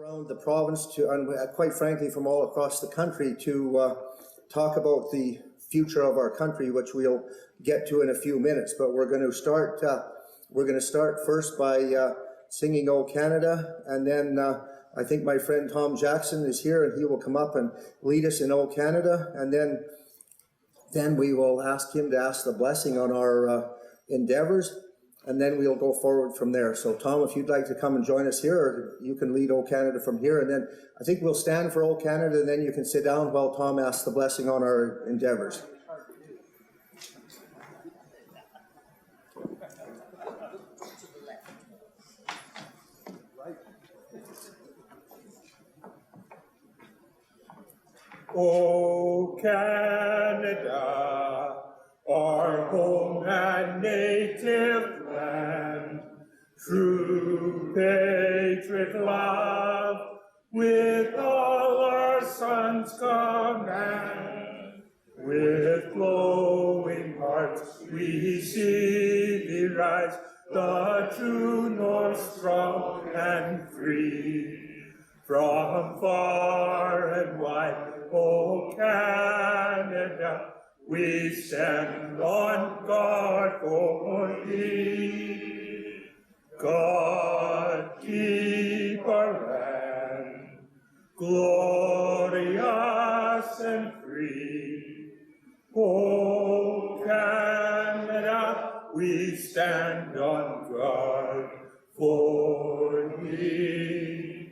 around the province to, and quite frankly from all across the country, to talk about the future of our country, which we'll get to in a few minutes. But we're going to start first by singing "O Canada," and then I think my friend Tom Jackson is here, and he will come up and lead us in "O Canada," and then we will ask him to ask the blessing on our endeavors, and then we'll go forward from there. So Tom, if you'd like to come and join us here, or you can lead "O Canada" from here, and then I think we'll stand for "O Canada," and then you can sit down while Tom asks the blessing on our endeavors. O Canada, our home and native land, true patriot love, with all our sons command. With glowing hearts we see thee rise, the true North strong and free. From far and wide, O Canada, we stand on guard for thee. God keep our land, glorious and free. O Canada, we stand on guard for thee.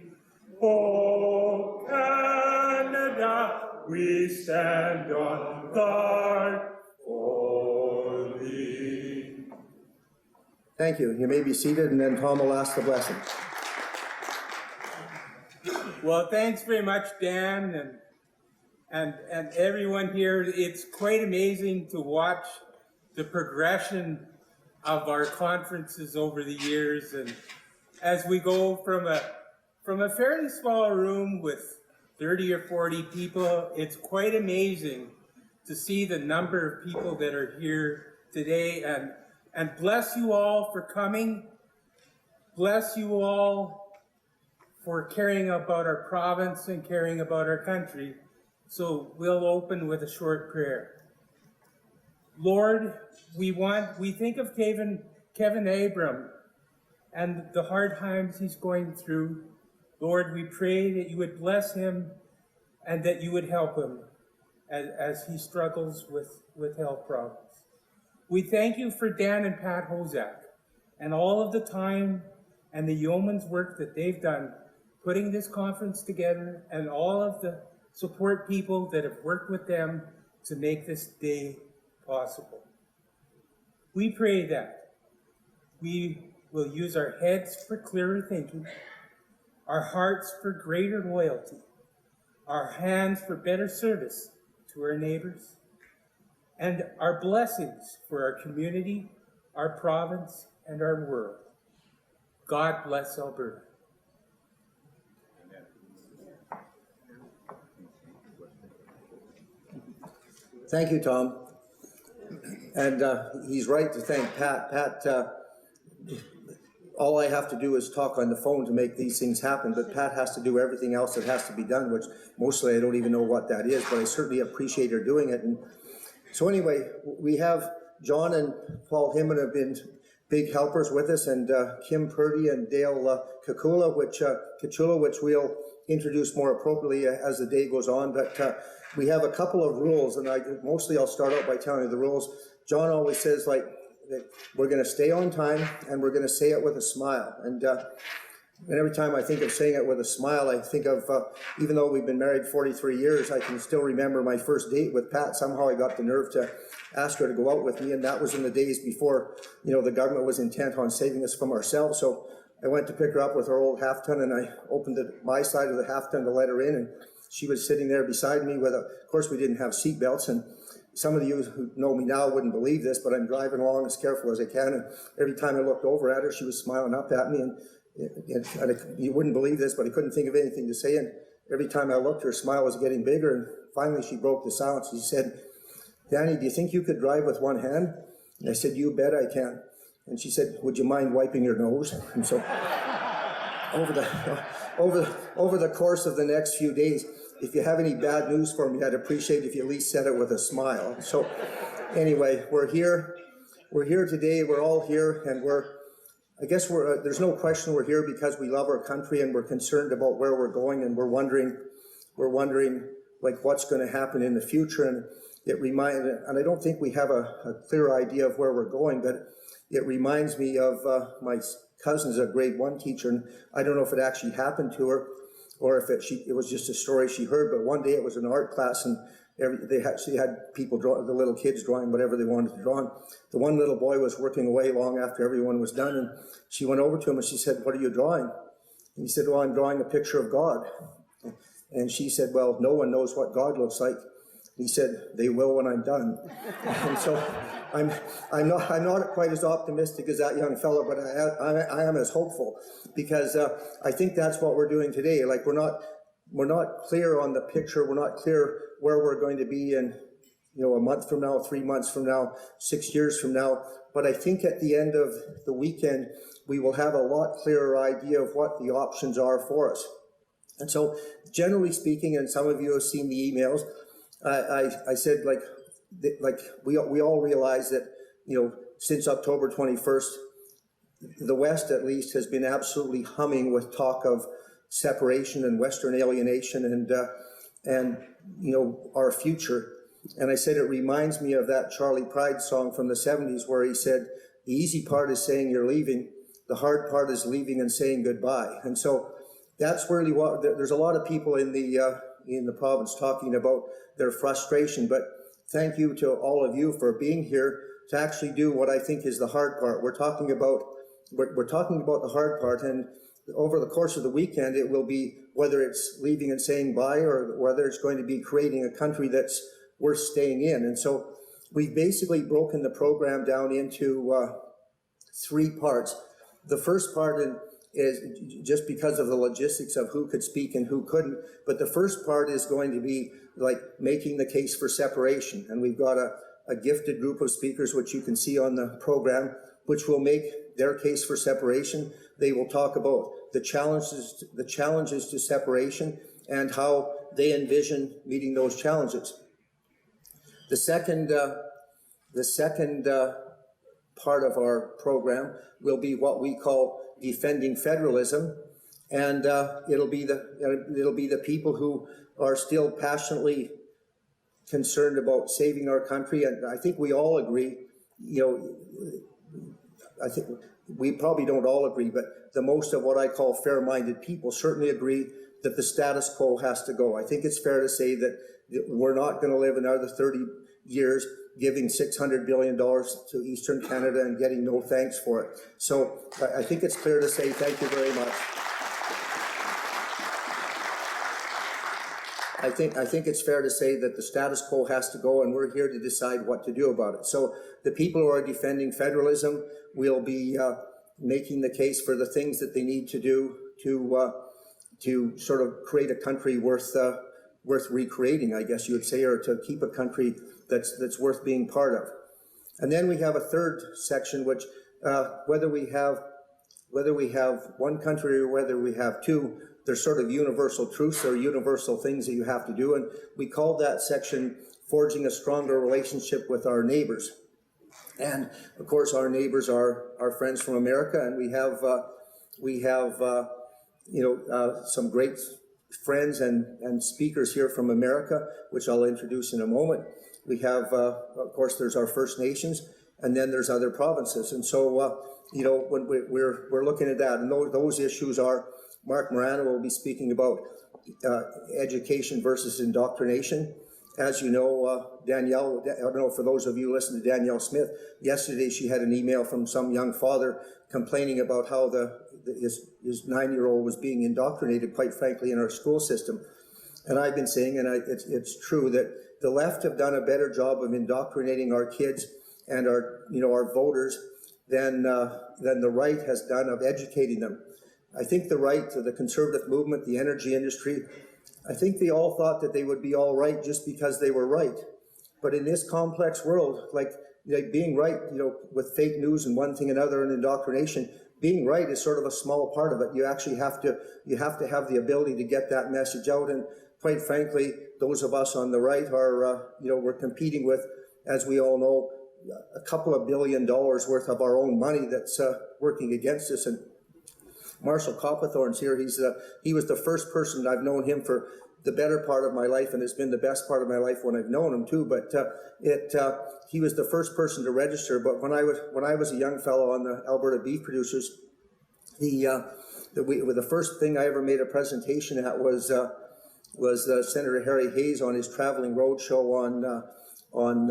O Canada, we stand on guard for thee. Thank you. You may be seated, and then Tom will ask the blessing. Well, thanks very much, Dan, and everyone here. It's quite amazing to watch the progression of our conferences over the years, and as we go from a fairly small room with 30 or 40 people, it's quite amazing to see the number of people that are here today, and bless you all for coming. Bless you all for caring about our province and caring about our country. So we'll open with a short prayer. Lord, we think of Kevin Abram and the hard times he's going through. Lord, we pray that you would bless him and that you would help him as he struggles with health problems. We thank you for Dan and Pat Hozack and all of the time and the yeoman's work that they've done putting this conference together, and all of the support people that have worked with them to make this day possible. We pray that we will use our heads for clearer thinking, our hearts for greater loyalty, our hands for better service to our neighbors, and our blessings for our community, our province, and our world. God bless Alberta. Thank you, Tom. And he's right to thank Pat. Pat, all I have to do is talk on the phone to make these things happen, but Pat has to do everything else that has to be done, which mostly I don't even know what that is, but I certainly appreciate her doing it. And so anyway, we have John and Paul Himman have been big helpers with us, and Kim Purdy and Dale Kachula, which we'll introduce more appropriately as the day goes on. But we have a couple of rules, and I'll start out by telling you the rules. John always says, like, that we're going to stay on time, and we're going to say it with a smile. And every time I think of saying it with a smile, I think of, even though we've been married 43 years, I can still remember my first date with Pat. Somehow I got the nerve to ask her to go out with me, and that was in the days before, the government was intent on saving us from ourselves. So I went to pick her up with her old half-ton, and I opened my side of the half-ton to let her in, and she was sitting there beside me with of course we didn't have seat belts, and some of you who know me now wouldn't believe this, but I'm driving along as careful as I can, and every time I looked over at her, she was smiling up at me, and you wouldn't believe this, but I couldn't think of anything to say, and every time I looked, her smile was getting bigger, and finally she broke the silence. She said, "Danny, do you think you could drive with one hand?" And I said, "You bet I can." And she said, "Would you mind wiping your nose?" And so over the course of the next few days. If you have any bad news for me, I'd appreciate if you at least said it with a smile. So anyway, we're here today, we're all here, and there's no question we're here because we love our country and we're concerned about where we're going, and we're wondering like what's going to happen in the future. And I don't think we have a clear idea of where we're going, but it reminds me of my cousin's a grade 1 teacher, and I don't know if it actually happened to her or if it was just a story she heard, but one day it was an art class, and she had people draw, the little kids drawing whatever they wanted to draw. And the one little boy was working away long after everyone was done, and she went over to him and she said, "What are you drawing?" And he said, "Well, I'm drawing a picture of God." And she said, "Well, no one knows what God looks like." He said, "They will when I'm done." And so I'm not quite as optimistic as that young fellow, but I am as hopeful, because I think that's what we're doing today. Like we're not clear on the picture. We're not clear where we're going to be in, a month from now, 3 months from now, 6 years from now. But I think at the end of the weekend, we will have a lot clearer idea of what the options are for us. And so, generally speaking, and some of you have seen the emails, I said like we all realize that, since October 21st, the West at least has been absolutely humming with talk of separation and Western alienation and our future. And I said it reminds me of that Charlie Pride song from the 70s where he said, "The easy part is saying you're leaving, the hard part is leaving and saying goodbye." And so that's really what there's a lot of people in the province talking about their frustration. But thank you to all of you for being here to actually do what I think is the hard part. We're talking about the hard part, and over the course of the weekend, it will be whether it's leaving and saying bye or whether it's going to be creating a country that's worth staying in. And so we've basically broken the program down into 3 parts. The first part is just because of the logistics of who could speak and who couldn't, but the first part is going to be like making the case for separation. And we've got a gifted group of speakers, which you can see on the program, which will make their case for separation. They will talk about the challenges to separation and how they envision meeting those challenges. The second part of our program will be what we call defending federalism, and it'll be the people who are still passionately concerned about saving our country. And I think we all agree, I think we probably don't all agree, but the most of what I call fair-minded people certainly agree that the status quo has to go. I think it's fair to say that we're not going to live another 30 years giving $600 billion to Eastern Canada and getting no thanks for it. So I think it's clear to say thank you very much. I think it's fair to say that the status quo has to go, and we're here to decide what to do about it. So the people who are defending federalism will be making the case for the things that they need to do to sort of create a country worth recreating, I guess you would say, or to keep a country that's worth being part of. And then we have a third section, which whether we have one country or whether we have two, there's sort of universal truths or universal things that you have to do. And we call that section Forging a Stronger Relationship with Our Neighbors. And of course, our neighbors are our friends from America, and we have some great friends and speakers here from America, which I'll introduce in a moment. We have, of course, there's our First Nations, and then there's other provinces. And so, when we're looking at that, and those issues are, Marc Morano will be speaking about education versus indoctrination. As you know, Danielle, I don't know, for those of you who listen to Danielle Smith, yesterday she had an email from some young father complaining about how his 9-year-old was being indoctrinated, quite frankly, in our school system. And I've been saying, and it's true, that the left have done a better job of indoctrinating our kids and our voters than the right has done of educating them. I think the right, the conservative movement, the energy industry, I think they all thought that they would be all right just because they were right. But in this complex world, like being right, with fake news and one thing and another and indoctrination, being right is sort of a small part of it. You actually have to have the ability to get that message out. And quite frankly, those of us on the right are, we're competing with, as we all know, a couple of $1 billion worth of our own money that's working against us. And Marshall Copperthorne's here. He was the first person. I've known him for the better part of my life, and it's been the best part of my life when I've known him too. But he was the first person to register. But when I was a young fellow on the Alberta Beef Producers, the first thing I ever made a presentation at was Senator Harry Hayes on his traveling roadshow on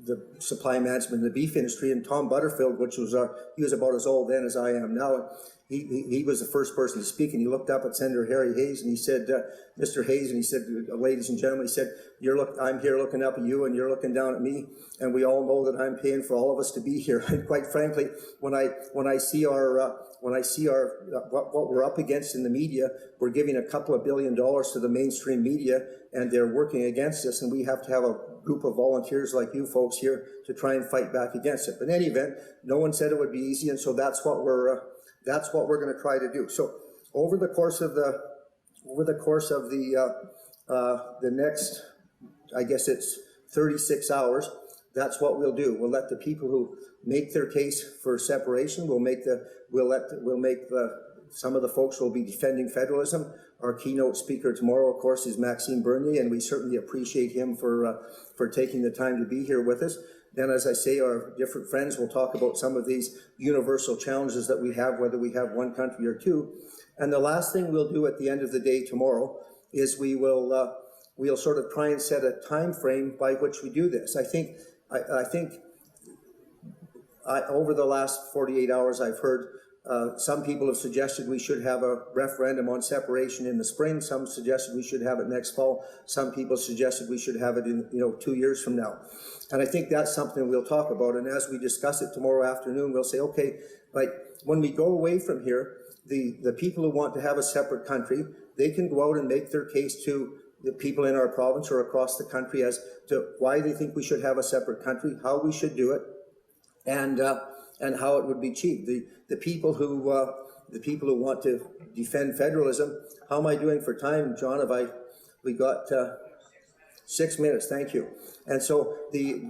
the supply management in the beef industry, and Tom Butterfield, he was about as old then as I am now. He was the first person to speak, and he looked up at Senator Harry Hayes, and he said, Mr. Hayes, and he said, ladies and gentlemen, he said, I'm here looking up at you, and you're looking down at me, and we all know that I'm paying for all of us to be here. And quite frankly, when I see what we're up against in the media, we're giving a couple of $1 billion to the mainstream media, and they're working against us, and we have to have a group of volunteers like you folks here to try and fight back against it. But in any event, no one said it would be easy, and so that's what we're going to try to do. So over the course of the next, I guess it's 36 hours, that's what we'll do. We'll let the people who make their case for separation, some of the folks will be defending federalism. Our keynote speaker tomorrow, of course, is Maxime Bernier, and we certainly appreciate him for taking the time to be here with us. Then, as I say, our different friends will talk about some of these universal challenges that we have, whether we have one country or two. And the last thing we'll do at the end of the day tomorrow is we'll sort of try and set a time frame by which we do this. I think over the last 48 hours, I've heard some people have suggested we should have a referendum on separation in the spring. Some suggested we should have it next fall. Some people suggested we should have it in 2 years from now. And I think that's something we'll talk about. And as we discuss it tomorrow afternoon, we'll say, okay, like when we go away from here, the people who want to have a separate country, they can go out and make their case to the people in our province or across the country as to why they think we should have a separate country, how we should do it, and how it would be achieved. The people who want to defend federalism. How am I doing for time, John? We got 6 minutes. Thank you. And so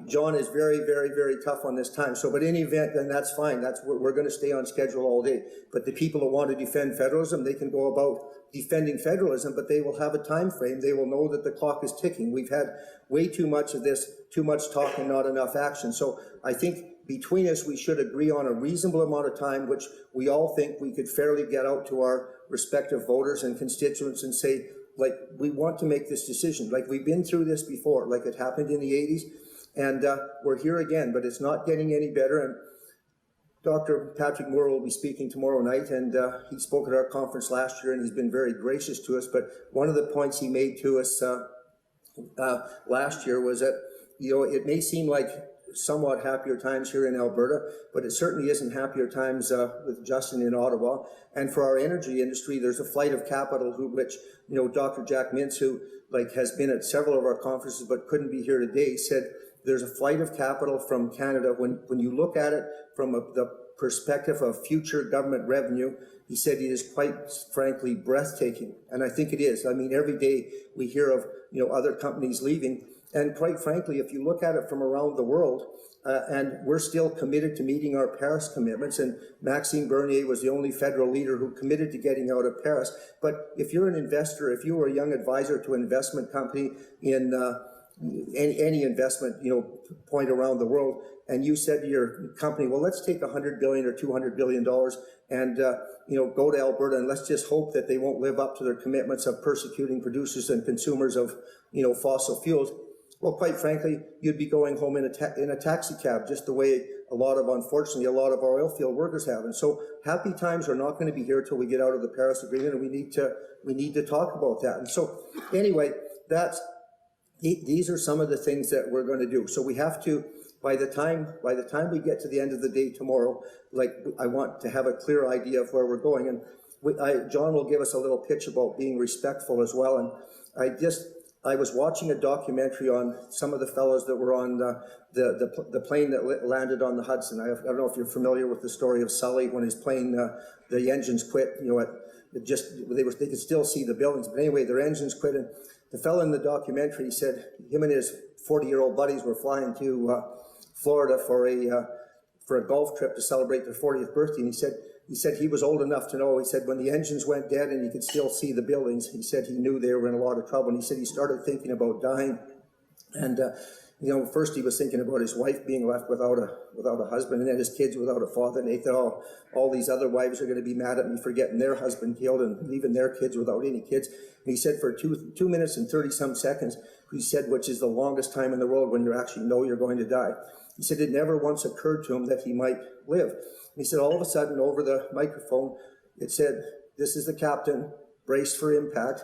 John is very, very, very tough on this time. So, but in any event, then that's fine. We're going to stay on schedule all day. But the people who want to defend federalism, they can go about defending federalism, but they will have a time frame. They will know that the clock is ticking. We've had way too much of this, too much talk and not enough action. So I think between us, we should agree on a reasonable amount of time, which we all think we could fairly get out to our respective voters and constituents and say, like, we want to make this decision. Like, we've been through this before, like it happened in the 80s, and we're here again, but it's not getting any better. And Dr. Patrick Moore will be speaking tomorrow night, and he spoke at our conference last year, and he's been very gracious to us. But one of the points he made to us last year was that, it may seem like somewhat happier times here in Alberta, but it certainly isn't happier times with Justin in Ottawa. And for our energy industry, there's a flight of capital, which Dr. Jack Mintz, who has been at several of our conferences but couldn't be here today, said there's a flight of capital from Canada. When you look at it from the perspective of future government revenue, he said it is quite frankly breathtaking. And I think it is. I mean, every day we hear of other companies leaving. And quite frankly, if you look at it from around the world, and we're still committed to meeting our Paris commitments, and Maxime Bernier was the only federal leader who committed to getting out of Paris. But if you're an investor, if you were a young advisor to an investment company in any investment point around the world, and you said to your company, well, let's take $100 billion or $200 billion and go to Alberta, and let's just hope that they won't live up to their commitments of persecuting producers and consumers of fossil fuels. Well, quite frankly, you'd be going home in a taxi cab, just the way unfortunately, a lot of our oil field workers have. And so happy times are not going to be here till we get out of the Paris Agreement, and we need to talk about that. And so anyway, these are some of the things that we're going to do. So we have to, by the time we get to the end of the day tomorrow, I want to have a clear idea of where we're going. And John will give us a little pitch about being respectful as well. And I was watching a documentary on some of the fellows that were on the plane that landed on the Hudson. I don't know if you're familiar with the story of Sully when his plane, the engines quit, you know, they could still see the buildings, but anyway, their engines quit, and the fellow in the documentary said him and his 40-year-old buddies were flying to Florida for a golf trip to celebrate their 40th birthday, and he said he was old enough to know, he said when the engines went dead and you could still see the buildings, he said he knew they were in a lot of trouble, and he said he started thinking about dying, and you know, first he was thinking about his wife being left without a husband, and then his kids without a father, and he thought, oh, all these other wives are going to be mad at me for getting their husband killed and leaving their kids without any kids. And he said for 2 minutes and 30-some seconds, he said, which is the longest time in the world when you actually know you're going to die. He said it never once occurred to him that he might live. And he said all of a sudden over the microphone, it said, "This is the captain, braced for impact."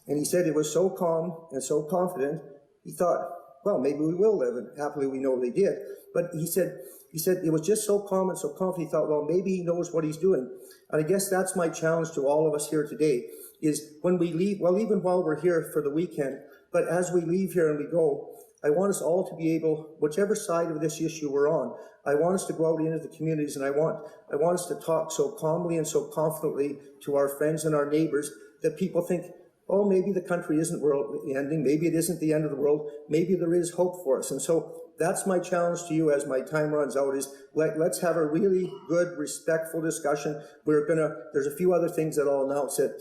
And he said it was so calm and so confident, he thought, well, maybe we will live, and happily we know they did. But he said it was just so calm and so confident, he thought, well, maybe he knows what he's doing. And I guess that's my challenge to all of us here today, is when we leave, well, even while we're here for the weekend, but as we leave here and we go, I want us all to be able, whichever side of this issue we're on, I want us to go out into the communities, and I want us to talk so calmly and so confidently to our friends and our neighbors that people think, oh, maybe the country isn't world ending, maybe it isn't the end of the world, maybe there is hope for us. And so that's my challenge to you as my time runs out, is let's have a really good, respectful discussion. There's a few other things that I'll announce that,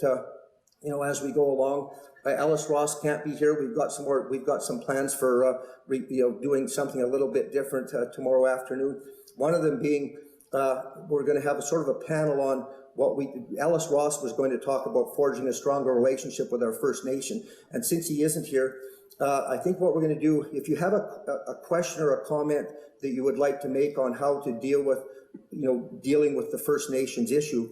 you know, as we go along. Ellis Ross can't be here. We've got some plans for, doing something a little bit different tomorrow afternoon. One of them being, we're going to have a sort of a panel on Ellis Ross was going to talk about forging a stronger relationship with our First Nation. And since he isn't here, I think what we're going to do, if you have a question or a comment that you would like to make on how to deal with, dealing with the First Nations issue,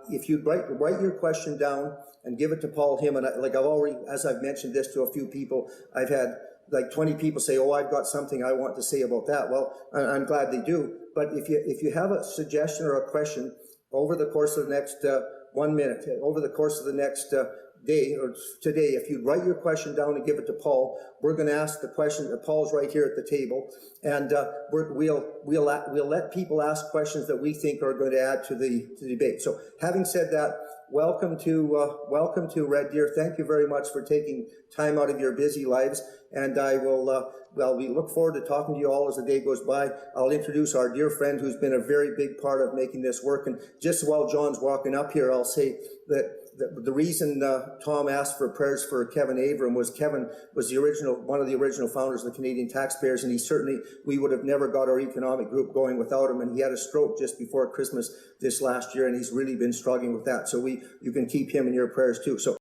if you'd write your question down and give it to Paul Him, and as I've mentioned this to a few people, I've had like 20 people say, oh, I've got something I want to say about that. Well, I'm glad they do. But if you have a suggestion or a question over the course of the next 1 minute, over the course of the next day or today, if you'd write your question down and give it to Paul, we're going to ask the question. Paul's right here at the table, and we'll let people ask questions that we think are going to add to the debate. So, having said that, welcome to Red Deer. Thank you very much for taking time out of your busy lives, and I will. We look forward to talking to you all as the day goes by. I'll introduce our dear friend who's been a very big part of making this work. And just while John's walking up here, I'll say that the reason Tom asked for prayers for Kevin Avram was Kevin was one of the original founders of the Canadian Taxpayers, and we would have never got our economic group going without him. And he had a stroke just before Christmas this last year, and he's really been struggling with that. So you can keep him in your prayers too. So